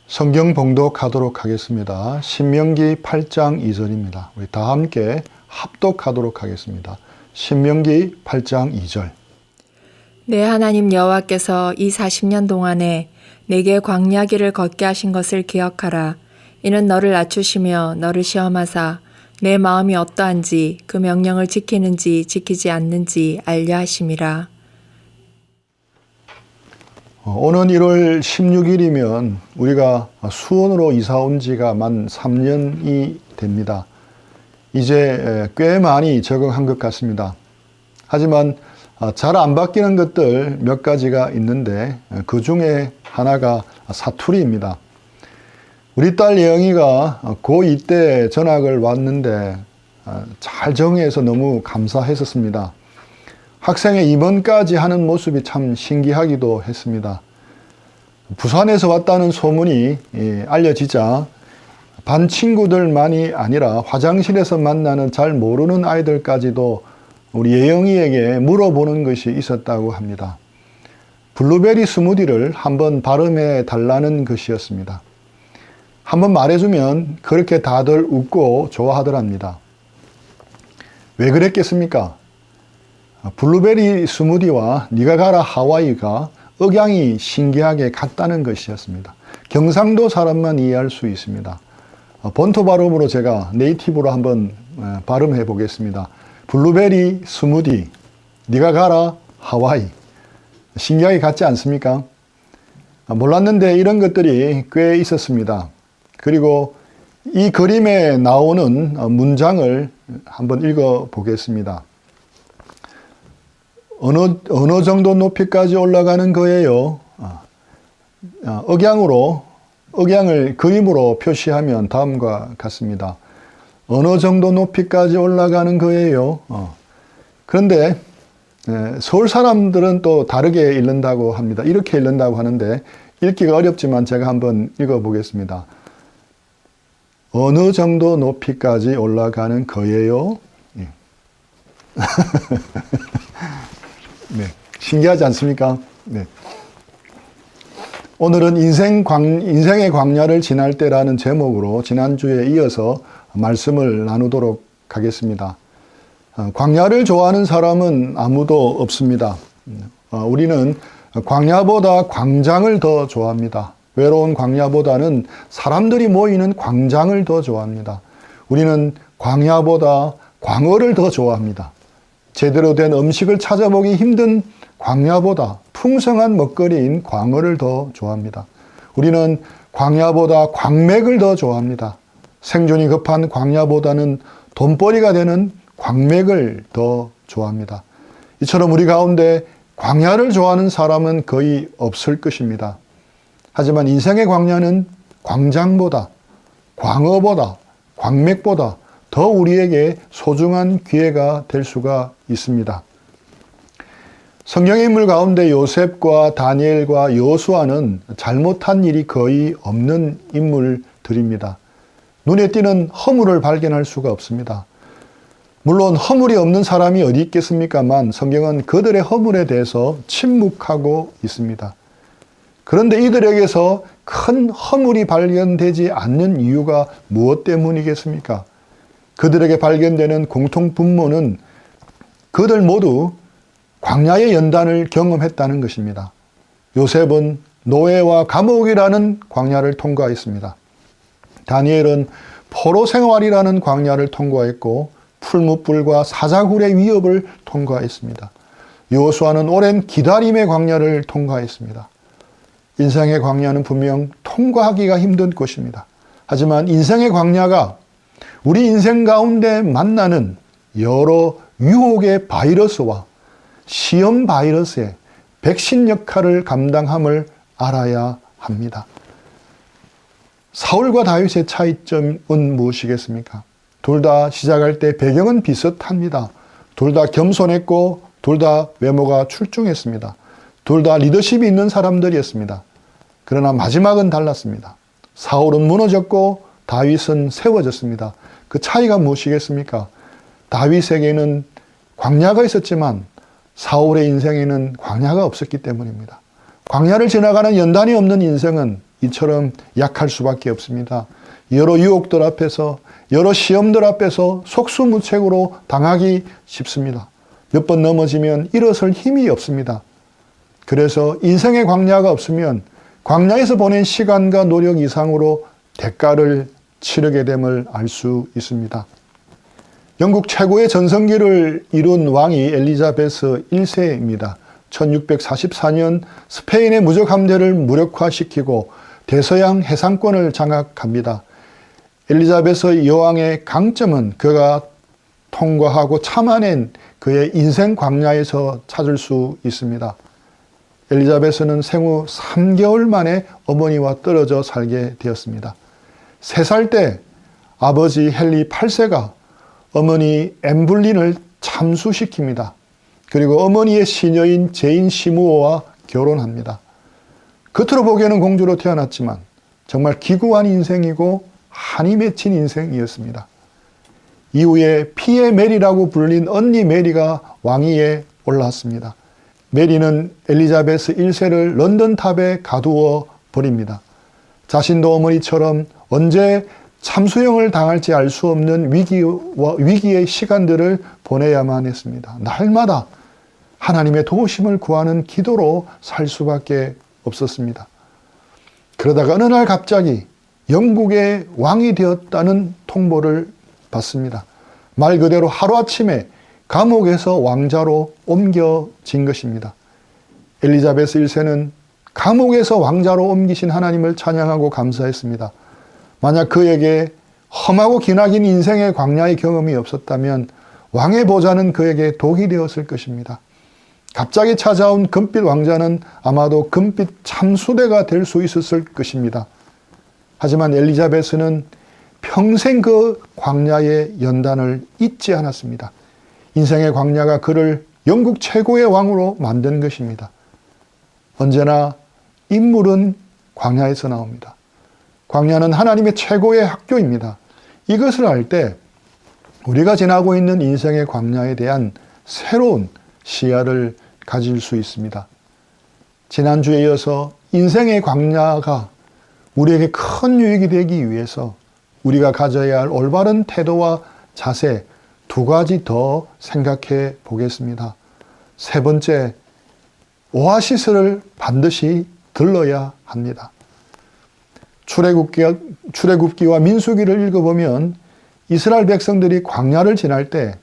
성경 봉독하도록 하겠습니다. 신명기 8장 2절입니다. 우리 다 함께 합독하도록 하겠습니다. 신명기 8장 2절. 내 하나님 여호와께서 이 40년 동안에 내게 광야길을 걷게 하신 것을 기억하라. 이는 너를 낮추시며 너를 시험하사 내 마음이 어떠한지 그 명령을 지키는지 지키지 않는지 알려 하심이라. 오는 1월 16일이면 우리가 수원으로 이사 온 지가 만 3년이 됩니다. 이제 꽤 많이 적응한 것 같습니다. 하지만 잘 안 바뀌는 것들 몇 가지가 있는데 그 중에 하나가 사투리입니다. 우리 딸 예영이가 고2 때 전학을 왔는데 잘 정리해서 너무 감사했었습니다. 학생의 입원까지 하는 모습이 참 신기하기도 했습니다. 부산에서 왔다는 소문이 알려지자 반 친구들만이 아니라 화장실에서 만나는 잘 모르는 아이들까지도 우리 예영이에게 물어보는 것이 있었다고 합니다. 블루베리 스무디를 한번 발음해 달라는 것이었습니다. 한번 말해주면 그렇게 다들 웃고 좋아하더랍니다. 왜 그랬겠습니까? 블루베리 스무디와 니가 가라 하와이가 억양이 신기하게 같다는 것이었습니다. 경상도 사람만 이해할 수 있습니다. 본토 발음으로 제가 네이티브로 한번 발음해 보겠습니다. 블루베리 스무디, 니가 가라 하와이. 신기하게 같지 않습니까? 몰랐는데 이런 것들이 꽤 있었습니다. 그리고 이 그림에 나오는 문장을 한번 읽어 보겠습니다. 어느 정도 높이까지 올라가는 거예요. 억양을 그림으로 표시하면 다음과 같습니다. 어느 정도 높이까지 올라가는 거예요. 그런데 서울 사람들은 또 다르게 읽는다고 합니다. 이렇게 읽는다고 하는데 읽기가 어렵지만 제가 한번 읽어보겠습니다. 어느 정도 높이까지 올라가는 거예요. 네, 신기하지 않습니까? 네. 오늘은 인생의 광야를 지날 때라는 제목으로 지난주에 이어서 말씀을 나누도록 하겠습니다. 광야를 좋아하는 사람은 아무도 없습니다. 우리는 광야보다 광장을 더 좋아합니다. 외로운 광야보다는 사람들이 모이는 광장을 더 좋아합니다. 우리는 광야보다 광어를 더 좋아합니다. 제대로 된 음식을 찾아보기 힘든 광야보다 풍성한 먹거리인 광어를 더 좋아합니다. 우리는 광야보다 광맥을 더 좋아합니다. 생존이 급한 광야보다는 돈벌이가 되는 광맥을 더 좋아합니다. 이처럼 우리 가운데 광야를 좋아하는 사람은 거의 없을 것입니다. 하지만 인생의 광야는 광장보다, 광어보다, 광맥보다 더 우리에게 소중한 기회가 될 수가 있습니다. 성경의 인물 가운데 요셉과 다니엘과 여호수아는 잘못한 일이 거의 없는 인물들입니다. 눈에 띄는 허물을 발견할 수가 없습니다. 물론 허물이 없는 사람이 어디 있겠습니까만 성경은 그들의 허물에 대해서 침묵하고 있습니다. 그런데 이들에게서 큰 허물이 발견되지 않는 이유가 무엇 때문이겠습니까? 그들에게 발견되는 공통 분모는 그들 모두 광야의 연단을 경험했다는 것입니다. 요셉은 노예와 감옥이라는 광야를 통과했습니다. 다니엘은 포로 생활이라는 광야를 통과했고 풀무불과 사자굴의 위협을 통과했습니다. 여호수아는 오랜 기다림의 광야를 통과했습니다. 인생의 광야는 분명 통과하기가 힘든 곳입니다. 하지만 인생의 광야가 우리 인생 가운데 만나는 여러 유혹의 바이러스와 시험 바이러스의 백신 역할을 감당함을 알아야 합니다. 사울과 다윗의 차이점은 무엇이겠습니까? 둘 다 시작할 때 배경은 비슷합니다. 둘 다 겸손했고 둘 다 외모가 출중했습니다. 둘 다 리더십이 있는 사람들이었습니다. 그러나 마지막은 달랐습니다. 사울은 무너졌고 다윗은 세워졌습니다. 그 차이가 무엇이겠습니까? 다윗에게는 광야가 있었지만 사울의 인생에는 광야가 없었기 때문입니다. 광야를 지나가는 연단이 없는 인생은 이처럼 약할 수밖에 없습니다. 여러 유혹들 앞에서, 여러 시험들 앞에서 속수무책으로 당하기 쉽습니다. 몇 번 넘어지면 일어설 힘이 없습니다. 그래서 인생의 광야가 없으면 광야에서 보낸 시간과 노력 이상으로 대가를 치르게 됨을 알 수 있습니다. 영국 최고의 전성기를 이룬 왕이 엘리자베스 1세입니다. 1644년 스페인의 무적 함대를 무력화시키고 대서양 해상권을 장악합니다. 엘리자베스 여왕의 강점은 그가 통과하고 참아낸 그의 인생 광야에서 찾을 수 있습니다. 엘리자베스는 생후 3개월 만에 어머니와 떨어져 살게 되었습니다. 3살 때 아버지 헨리 8세가 어머니 엠블린을 참수시킵니다. 그리고 어머니의 시녀인 제인 시무어와 결혼합니다. 겉으로 보기에는 공주로 태어났지만 정말 기구한 인생이고 한이 맺힌 인생이었습니다. 이후에 피의 메리라고 불린 언니 메리가 왕위에 올랐습니다. 메리는 엘리자베스 1세를 런던 탑에 가두어 버립니다. 자신도 어머니처럼 언제 참수형을 당할지 알 수 없는 위기의 시간들을 보내야만 했습니다. 날마다 하나님의 도우심을 구하는 기도로 살 수밖에 없었습니다. 그러다가 어느 날 갑자기 영국의 왕이 되었다는 통보를 받습니다. 말 그대로 하루아침에 감옥에서 왕자로 옮겨진 것입니다. 엘리자베스 1세는 감옥에서 왕자로 옮기신 하나님을 찬양하고 감사했습니다. 만약 그에게 험하고 기나긴 인생의 광야의 경험이 없었다면 왕의 보좌는 그에게 독이 되었을 것입니다. 갑자기 찾아온 금빛 왕자는 아마도 금빛 참수대가 될 수 있었을 것입니다. 하지만 엘리자베스는 평생 그 광야의 연단을 잊지 않았습니다. 인생의 광야가 그를 영국 최고의 왕으로 만든 것입니다. 언제나 인물은 광야에서 나옵니다. 광야는 하나님의 최고의 학교입니다. 이것을 알 때 우리가 지나고 있는 인생의 광야에 대한 새로운 시야를 가질 수 있습니다. 지난주에 이어서 인생의 광야가 우리에게 큰 유익이 되기 위해서 우리가 가져야 할 올바른 태도와 자세 2가지 더 생각해 보겠습니다. 세 번째, 오아시스를 반드시 들러야 합니다. 출애굽기와 민수기를 읽어보면 이스라엘 백성들이 광야를 지날 때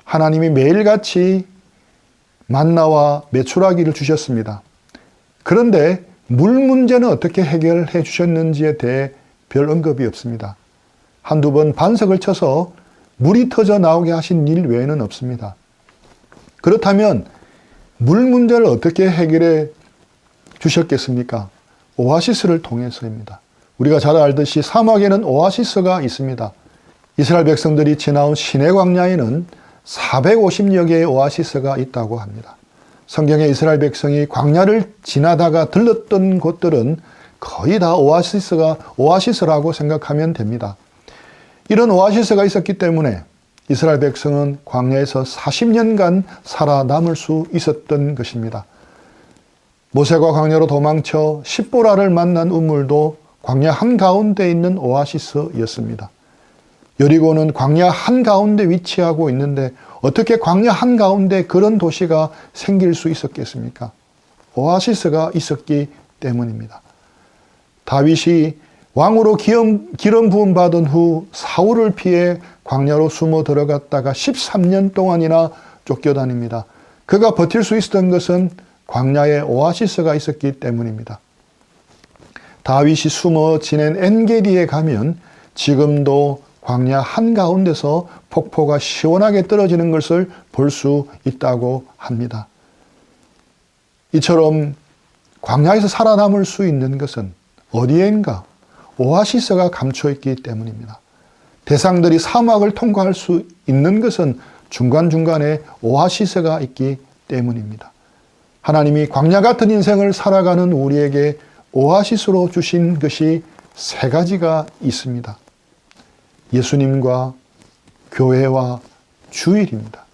하나님이 매일같이 만나와 메추라기를 주셨습니다. 그런데 물 문제는 어떻게 해결해 주셨는지에 대해 별 언급이 없습니다. 한두 번 반석을 쳐서 물이 터져 나오게 하신 일 외에는 없습니다. 그렇다면 물 문제를 어떻게 해결해 주셨겠습니까? 오아시스를 통해서입니다. 우리가 잘 알듯이 사막에는 오아시스가 있습니다. 이스라엘 백성들이 지나온 시내 광야에는 450여 개의 오아시스가 있다고 합니다. 성경에 이스라엘 백성이 광야를 지나다가 들렀던 곳들은 거의 다 오아시스라고 생각하면 됩니다. 이런 오아시스가 있었기 때문에 이스라엘 백성은 광야에서 40년간 살아남을 수 있었던 것입니다. 모세가 광야로 도망쳐 십보라를 만난 우물도 광야 한가운데 있는 오아시스였습니다. 여리고는 광야 한가운데 위치하고 있는데 어떻게 광야 한가운데 그런 도시가 생길 수 있었겠습니까? 오아시스가 있었기 때문입니다. 다윗이 왕으로 기름 부음 받은 후 사울을 피해 광야로 숨어 들어갔다가 13년 동안이나 쫓겨다닙니다. 그가 버틸 수 있었던 것은 광야에 오아시스가 있었기 때문입니다. 다윗이 숨어 지낸 엔게디에 가면 지금도 광야 한가운데서 폭포가 시원하게 떨어지는 것을 볼 수 있다고 합니다. 이처럼 광야에서 살아남을 수 있는 것은 어디엔가 오아시스가 감춰있기 때문입니다. 대상들이 사막을 통과할 수 있는 것은 중간중간에 오아시스가 있기 때문입니다. 하나님이 광야 같은 인생을 살아가는 우리에게 오아시스로 주신 것이 3가지가 있습니다. 예수님과 교회와 주일입니다.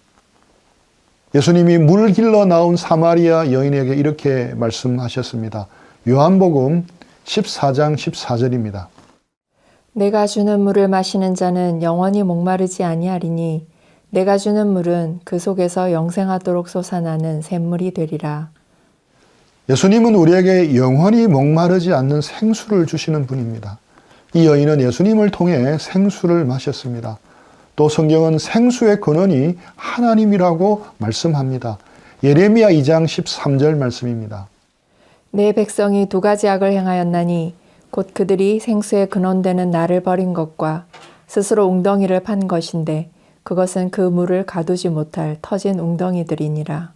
예수님이 물 길러 나온 사마리아 여인에게 이렇게 말씀하셨습니다. 요한복음 14장 14절입니다. 내가 주는 물을 마시는 자는 영원히 목마르지 아니하리니 내가 주는 물은 그 속에서 영생하도록 솟아나는 샘물이 되리라. 예수님은 우리에게 영원히 목마르지 않는 생수를 주시는 분입니다. 이 여인은 예수님을 통해 생수를 마셨습니다. 또 성경은 생수의 근원이 하나님이라고 말씀합니다. 예레미야 2장 13절 말씀입니다. 내 백성이 두 가지 악을 행하였나니 곧 그들이 생수의 근원되는 나를 버린 것과 스스로 웅덩이를 판 것인데 그것은 그 물을 가두지 못할 터진 웅덩이들이니라.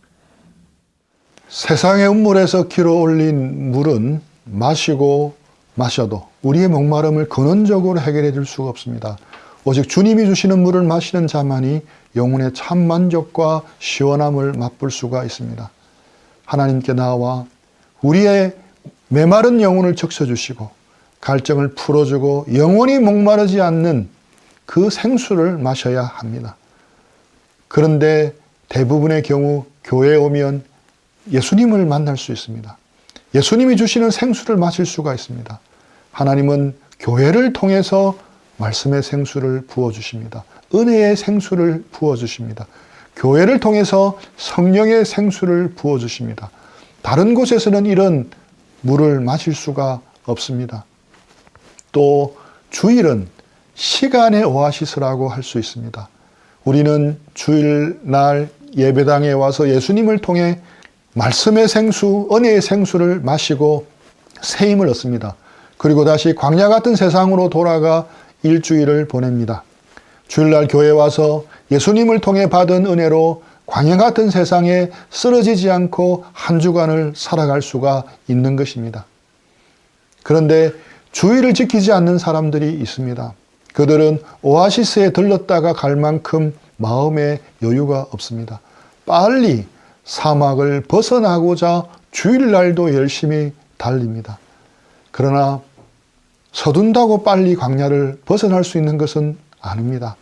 세상의 음물에서 길어 올린 물은 마시고 마셔도 우리의 목마름을 근원적으로 해결해 줄 수가 없습니다. 오직 주님이 주시는 물을 마시는 자만이 영혼의 참 만족과 시원함을 맛볼 수가 있습니다. 하나님께 나와 우리의 메마른 영혼을 적셔주시고 갈증을 풀어주고 영원히 목마르지 않는 그 생수를 마셔야 합니다. 그런데 대부분의 경우 교회에 오면 예수님을 만날 수 있습니다. 예수님이 주시는 생수를 마실 수가 있습니다. 하나님은 교회를 통해서 말씀의 생수를 부어주십니다. 은혜의 생수를 부어주십니다. 교회를 통해서 성령의 생수를 부어주십니다. 다른 곳에서는 이런 물을 마실 수가 없습니다. 또 주일은 시간의 오아시스라고 할 수 있습니다. 우리는 주일날 예배당에 와서 예수님을 통해 말씀의 생수, 은혜의 생수를 마시고 새 힘을 얻습니다. 그리고 다시 광야 같은 세상으로 돌아가 일주일을 보냅니다. 주일날 교회에 와서 예수님을 통해 받은 은혜로 광야 같은 세상에 쓰러지지 않고 한 주간을 살아갈 수가 있는 것입니다. 그런데 주의를 지키지 않는 사람들이 있습니다. 그들은 오아시스에 들렀다가 갈 만큼 마음에 여유가 없습니다. 빨리 사막을 벗어나고자 주일날도 열심히 달립니다. 그러나 서둔다고 빨리 광야를 벗어날 수 있는 것은 아닙니다.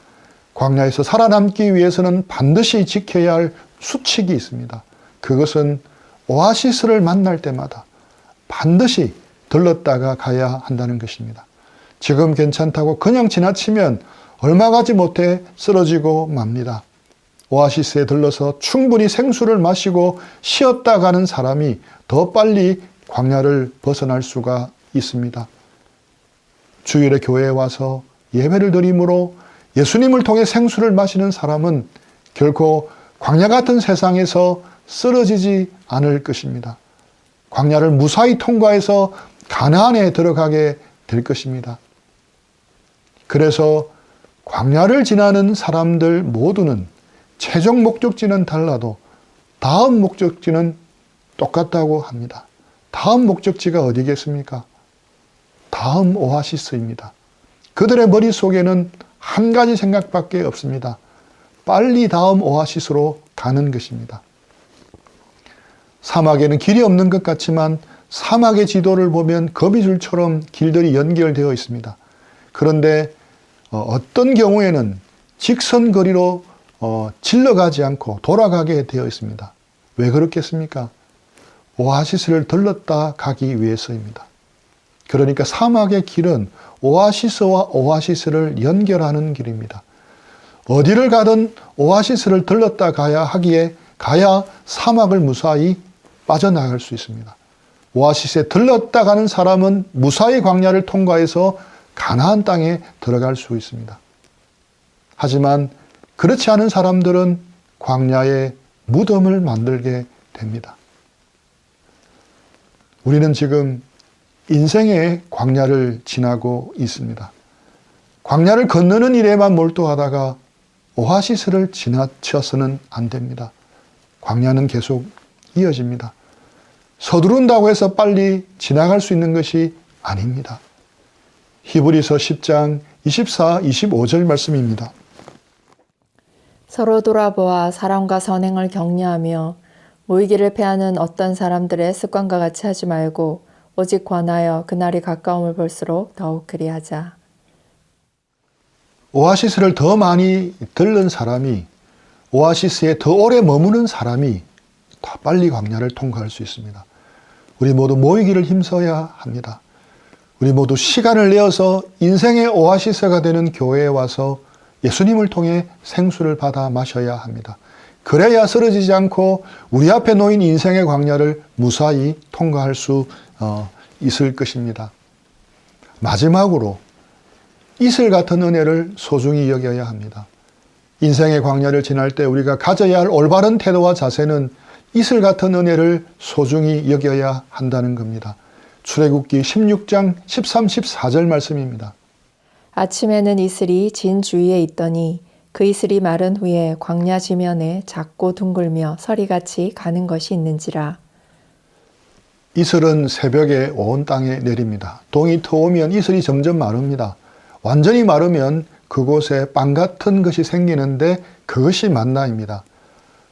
광야에서 살아남기 위해서는 반드시 지켜야 할 수칙이 있습니다. 그것은 오아시스를 만날 때마다 반드시 들렀다가 가야 한다는 것입니다. 지금 괜찮다고 그냥 지나치면 얼마 가지 못해 쓰러지고 맙니다. 오아시스에 들러서 충분히 생수를 마시고 쉬었다 가는 사람이 더 빨리 광야를 벗어날 수가 있습니다. 주일에 교회에 와서 예배를 드림으로 예수님을 통해 생수를 마시는 사람은 결코 광야 같은 세상에서 쓰러지지 않을 것입니다. 광야를 무사히 통과해서 가나안에 들어가게 될 것입니다. 그래서 광야를 지나는 사람들 모두는 최종 목적지는 달라도 다음 목적지는 똑같다고 합니다. 다음 목적지가 어디겠습니까? 다음 오아시스입니다. 그들의 머릿속에는 한 가지 생각밖에 없습니다. 빨리 다음 오아시스로 가는 것입니다. 사막에는 길이 없는 것 같지만 사막의 지도를 보면 거미줄처럼 길들이 연결되어 있습니다. 그런데 어떤 경우에는 직선 거리로 질러가지 않고 돌아가게 되어 있습니다. 왜 그렇겠습니까? 오아시스를 들렀다 가기 위해서입니다. 그러니까 사막의 길은 오아시스와 오아시스를 연결하는 길입니다. 어디를 가든 오아시스를 들렀다 가야 사막을 무사히 빠져나갈 수 있습니다. 오아시스에 들렀다 가는 사람은 무사히 광야를 통과해서 가나안 땅에 들어갈 수 있습니다. 하지만 그렇지 않은 사람들은 광야에 무덤을 만들게 됩니다. 우리는 지금 인생의 광야를 지나고 있습니다. 광야를 건너는 일에만 몰두하다가 오아시스를 지나쳐서는 안 됩니다. 광야는 계속 이어집니다. 서두른다고 해서 빨리 지나갈 수 있는 것이 아닙니다. 히브리서 10장 24, 25절 말씀입니다. 서로 돌아보아 사랑과 선행을 격려하며 모이기를 패하는 어떤 사람들의 습관과 같이 하지 말고 오직 권하여 그날이 가까움을 볼수록 더욱 그리하자. 오아시스를 더 많이 들른 사람이, 오아시스에 더 오래 머무는 사람이 더 빨리 광야를 통과할 수 있습니다. 우리 모두 모이기를 힘써야 합니다. 우리 모두 시간을 내어서 인생의 오아시스가 되는 교회에 와서 예수님을 통해 생수를 받아 마셔야 합니다. 그래야 쓰러지지 않고 우리 앞에 놓인 인생의 광야를 무사히 통과할 수 있을 것입니다. 마지막으로 이슬 같은 은혜를 소중히 여겨야 합니다. 인생의 광야를 지날 때 우리가 가져야 할 올바른 태도와 자세는 이슬 같은 은혜를 소중히 여겨야 한다는 겁니다. 출애굽기 16장 13, 14절 말씀입니다. 아침에는 이슬이 진 주위에 있더니 그 이슬이 마른 후에 광야 지면에 작고 둥글며 서리같이 가는 것이 있는지라. 이슬은 새벽에 온 땅에 내립니다. 동이 트오면 이슬이 점점 마릅니다. 완전히 마르면 그곳에 빵 같은 것이 생기는데 그것이 만나입니다.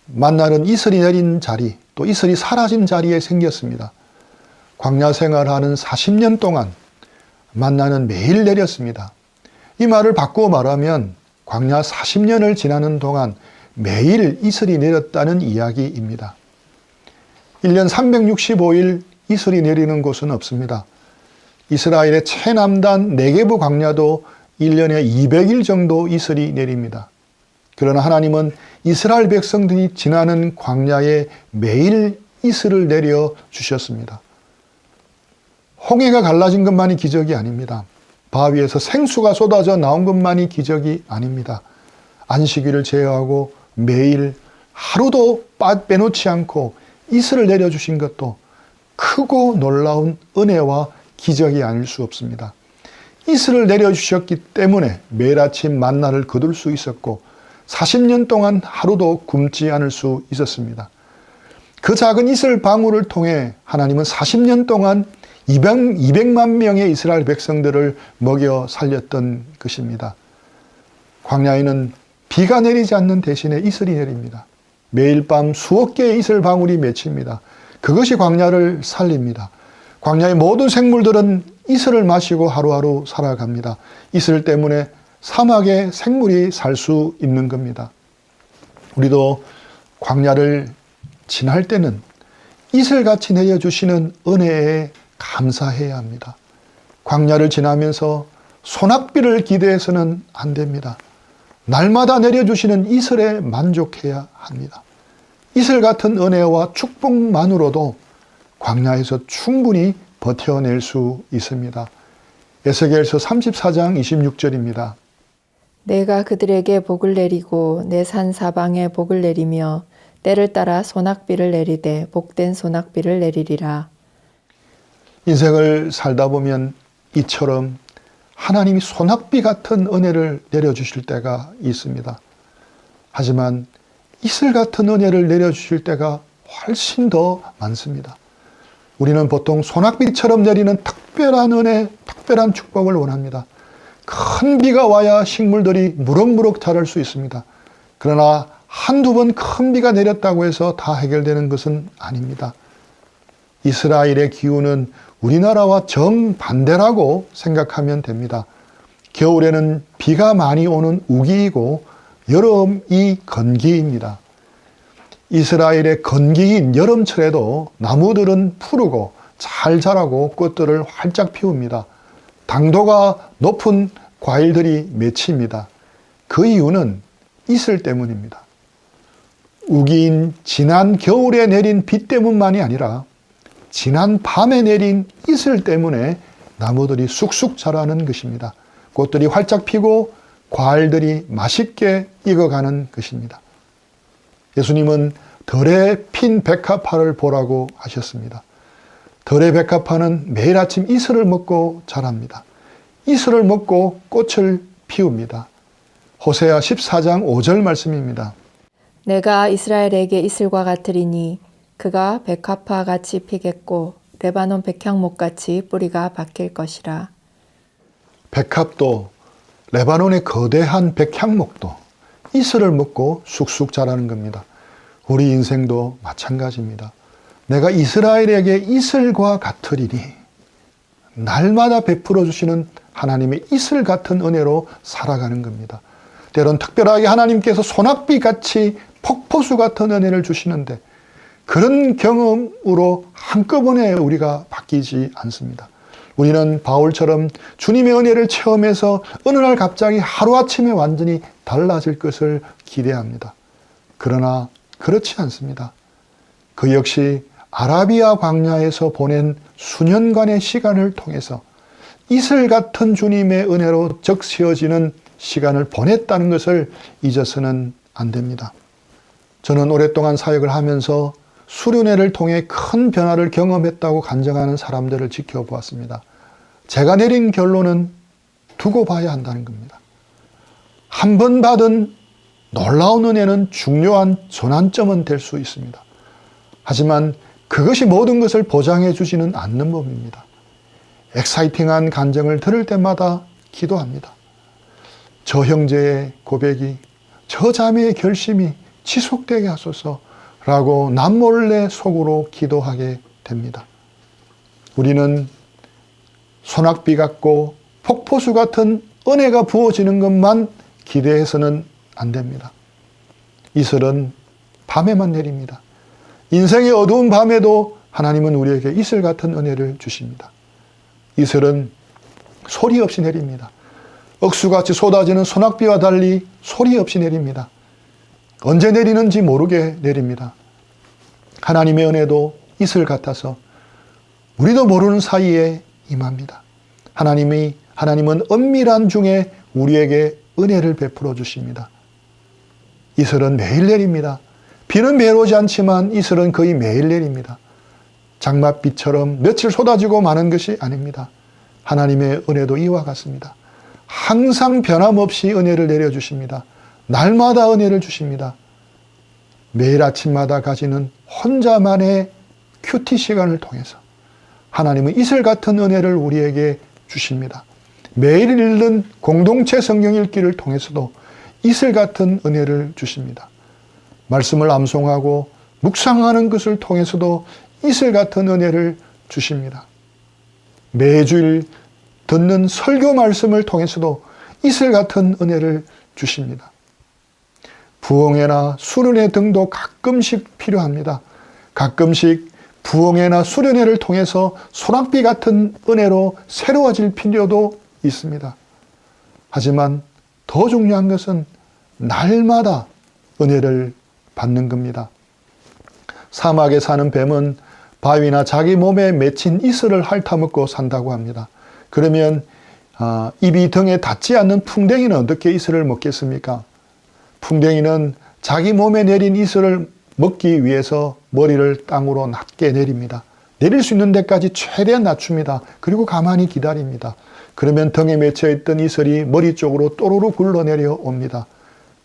만나는 이슬이 내린 자리, 또 이슬이 사라진 자리에 생겼습니다. 광야 생활하는 40년 동안 만나는 매일 내렸습니다. 이 말을 바꾸어 말하면 광야 40년을 지나는 동안 매일 이슬이 내렸다는 이야기입니다. 1년 365일 이슬이 내리는 곳은 없습니다. 이스라엘의 최남단 네게브 광야도 1년에 200일 정도 이슬이 내립니다. 그러나 하나님은 이스라엘 백성들이 지나는 광야에 매일 이슬을 내려 주셨습니다. 홍해가 갈라진 것만이 기적이 아닙니다. 바위에서 생수가 쏟아져 나온 것만이 기적이 아닙니다. 안식일을 제어하고 매일 하루도 빼놓지 않고 이슬을 내려주신 것도 크고 놀라운 은혜와 기적이 아닐 수 없습니다. 이슬을 내려주셨기 때문에 매일 아침 만나를 거둘 수 있었고 40년 동안 하루도 굶지 않을 수 있었습니다. 그 작은 이슬 방울을 통해 하나님은 40년 동안 200만 명의 이스라엘 백성들을 먹여 살렸던 것입니다. 광야에는 비가 내리지 않는 대신에 이슬이 내립니다. 매일 밤 수억 개의 이슬 방울이 맺힙니다. 그것이 광야를 살립니다. 광야의 모든 생물들은 이슬을 마시고 하루하루 살아갑니다. 이슬 때문에 사막에 생물이 살 수 있는 겁니다. 우리도 광야를 지날 때는 이슬같이 내려주시는 은혜에 감사해야 합니다. 광야를 지나면서 소낙비를 기대해서는 안 됩니다. 날마다 내려주시는 이슬에 만족해야 합니다. 이슬 같은 은혜와 축복만으로도 광야에서 충분히 버텨낼 수 있습니다. 에스겔서 34장 26절입니다. 내가 그들에게 복을 내리고 내 산 사방에 복을 내리며 때를 따라 소낙비를 내리되 복된 소낙비를 내리리라. 인생을 살다 보면 이처럼 하나님이 소낙비 같은 은혜를 내려주실 때가 있습니다. 하지만 이슬 같은 은혜를 내려주실 때가 훨씬 더 많습니다. 우리는 보통 소낙비처럼 내리는 특별한 은혜, 특별한 축복을 원합니다. 큰 비가 와야 식물들이 무럭무럭 자랄 수 있습니다. 그러나 한두 번 큰 비가 내렸다고 해서 다 해결되는 것은 아닙니다. 이스라엘의 기후는 우리나라와 정반대라고 생각하면 됩니다. 겨울에는 비가 많이 오는 우기이고 여름이 건기입니다. 이스라엘의 건기인 여름철에도 나무들은 푸르고 잘 자라고 꽃들을 활짝 피웁니다. 당도가 높은 과일들이 맺힙니다. 그 이유는 이슬 때문입니다. 우기인 지난 겨울에 내린 비 때문만이 아니라 지난 밤에 내린 이슬 때문에 나무들이 쑥쑥 자라는 것입니다. 꽃들이 활짝 피고 과일들이 맛있게 익어가는 것입니다. 예수님은 덜에 핀 백합화를 보라고 하셨습니다. 덜의 백합화는 매일 아침 이슬을 먹고 자랍니다. 이슬을 먹고 꽃을 피웁니다. 호세아 14장 5절 말씀입니다. 내가 이스라엘에게 이슬과 같으리니 그가 백합화 같이 피겠고 레바논 백향목 같이 뿌리가 박힐 것이라. 백합도 레바논의 거대한 백향목도 이슬을 먹고 쑥쑥 자라는 겁니다. 우리 인생도 마찬가지입니다. 내가 이스라엘에게 이슬과 같으리니 날마다 베풀어 주시는 하나님의 이슬 같은 은혜로 살아가는 겁니다. 때론 특별하게 하나님께서 소낙비같이 폭포수 같은 은혜를 주시는데 그런 경험으로 한꺼번에 우리가 바뀌지 않습니다. 우리는 바울처럼 주님의 은혜를 체험해서 어느 날 갑자기 하루아침에 완전히 달라질 것을 기대합니다. 그러나 그렇지 않습니다. 그 역시 아라비아 광야에서 보낸 수년간의 시간을 통해서 이슬 같은 주님의 은혜로 적시어지는 시간을 보냈다는 것을 잊어서는 안 됩니다. 저는 오랫동안 사역을 하면서 수련회를 통해 큰 변화를 경험했다고 간증하는 사람들을 지켜보았습니다. 제가 내린 결론은 두고 봐야 한다는 겁니다. 한 번 받은 놀라운 은혜는 중요한 전환점은 될 수 있습니다. 하지만 그것이 모든 것을 보장해 주지는 않는 법입니다. 엑사이팅한 간증을 들을 때마다 기도합니다. 저 형제의 고백이, 저 자매의 결심이 지속되게 하소서라고 남몰래 속으로 기도하게 됩니다. 우리는 소낙비 같고 폭포수 같은 은혜가 부어지는 것만 기대해서는 안 됩니다. 이슬은 밤에만 내립니다. 인생의 어두운 밤에도 하나님은 우리에게 이슬 같은 은혜를 주십니다. 이슬은 소리 없이 내립니다. 억수같이 쏟아지는 소낙비와 달리 소리 없이 내립니다. 언제 내리는지 모르게 내립니다. 하나님의 은혜도 이슬 같아서 우리도 모르는 사이에 임합니다. 하나님은 은밀한 중에 우리에게 은혜를 베풀어 주십니다. 이슬은 매일 내립니다. 비는 매일 오지 않지만 이슬은 거의 매일 내립니다. 장맛비처럼 며칠 쏟아지고 마는 것이 아닙니다. 하나님의 은혜도 이와 같습니다. 항상 변함없이 은혜를 내려주십니다. 날마다 은혜를 주십니다. 매일 아침마다 가지는 혼자만의 큐티 시간을 통해서 하나님은 이슬 같은 은혜를 우리에게 주십니다. 매일 읽는 공동체 성경 읽기를 통해서도 이슬 같은 은혜를 주십니다. 말씀을 암송하고 묵상하는 것을 통해서도 이슬 같은 은혜를 주십니다. 매주일 듣는 설교 말씀을 통해서도 이슬 같은 은혜를 주십니다. 부흥회나 수련회 등도 가끔씩 필요합니다. 가끔씩 부흥회나 수련회를 통해서 소낙비 같은 은혜로 새로워질 필요도 있습니다. 하지만 더 중요한 것은 날마다 은혜를 받는 겁니다. 사막에 사는 뱀은 바위나 자기 몸에 맺힌 이슬을 핥아먹고 산다고 합니다. 그러면 입이 등에 닿지 않는 풍뎅이는 어떻게 이슬을 먹겠습니까? 풍뎅이는 자기 몸에 내린 이슬을 먹기 위해서 머리를 땅으로 낮게 내립니다. 내릴 수 있는 데까지 최대한 낮춥니다. 그리고 가만히 기다립니다. 그러면 등에 맺혀있던 이슬이 머리 쪽으로 또르르 굴러내려 옵니다.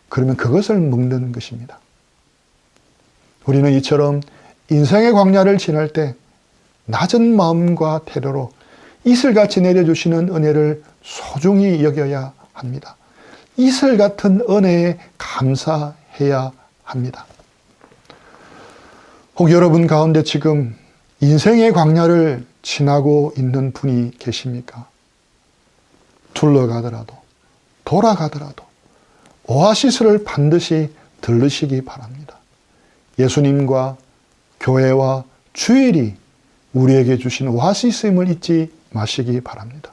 그러면 그것을 먹는 것입니다. 우리는 이처럼 인생의 광야를 지날 때 낮은 마음과 태도로 이슬같이 내려주시는 은혜를 소중히 여겨야 합니다. 이슬 같은 은혜에 감사해야 합니다. 혹 여러분 가운데 지금 인생의 광야를 지나고 있는 분이 계십니까? 둘러가더라도 돌아가더라도 오아시스를 반드시 들르시기 바랍니다. 예수님과 교회와 주일이 우리에게 주신 오아시스임을 잊지 마시기 바랍니다.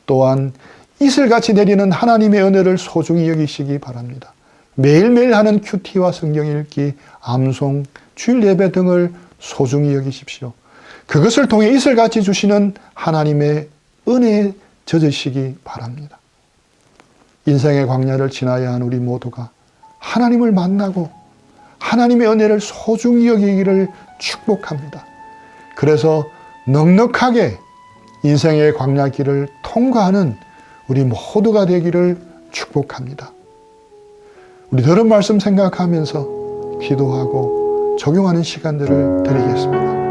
또한 이슬같이 내리는 하나님의 은혜를 소중히 여기시기 바랍니다. 매일매일 하는 큐티와 성경 읽기, 암송, 주일 예배 등을 소중히 여기십시오. 그것을 통해 이슬같이 주시는 하나님의 은혜에 젖으시기 바랍니다. 인생의 광야를 지나야 한 우리 모두가 하나님을 만나고 하나님의 은혜를 소중히 여기기를 축복합니다. 그래서 넉넉하게 인생의 광야길을 통과하는 우리 모두가 되기를 축복합니다. 우리 들은 말씀 생각하면서 기도하고 적용하는 시간들을 드리겠습니다.